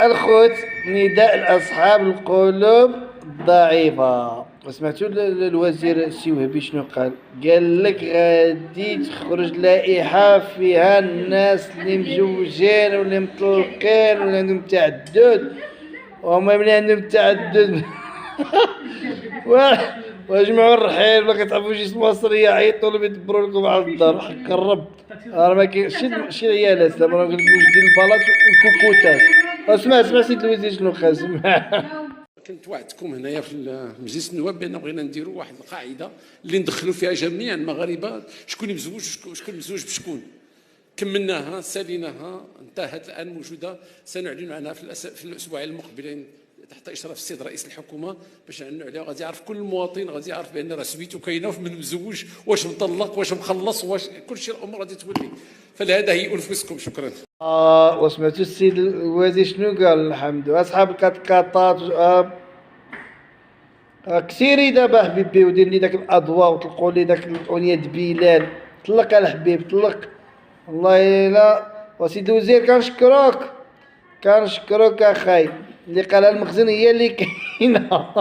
الخوت نداء لأصحاب القلوب الضعيفة. وسمعتوا الوزير السي وهبي شنو قال؟ قال لك غادي تخرج لائحة فيها الناس اللي مزوجين واللي مطلقين واللي عندهم تعدد، وهما ملي عندهم تعدد واجمعوا الرحيل ولا كتعرفوا شي مصرية عيطوا لهم يدبروا لكم على الدار حق الرب. راه ما كاين شي عيالات دابا راه قلت واش ديال البلاط والكوكوتات. اسمع سيدي الوزير شنو قال، سمع. كنت وعدتكم هنايا في مجلس النواب بان بغينا نديروا واحد القاعده اللي ندخلوا فيها جميع المغاربه، شكون مزوج وشكون مزوج بشكون. كملناها ساليناها، انتهت الان موجوده، سنعلن عنها في الاسبوعين المقبلين تحت اشراف السيد رئيس الحكومه باش نعلنوا عليها. غادي يعرف كل مواطن، غادي يعرف بان راه سميتو كاينه من مزوج، واش مطلق، واش مخلص، واش كل شيء الامور غادي تولي. فلهذا هيئوا نفوسكم. شكرا. وسمعتوا السيد الوزير شنو قال؟ الحمد اصحاب الكاتكاطات كثيرين دابا حبيبي، ودير لي داك الاضواء وطلقوا لي داك الاغنيه بلال. طلق الحبيب طلق، والله لا. وسيد الوزير كنشكروك اخاي، اللي قالها المخزن هي اللي كاينه.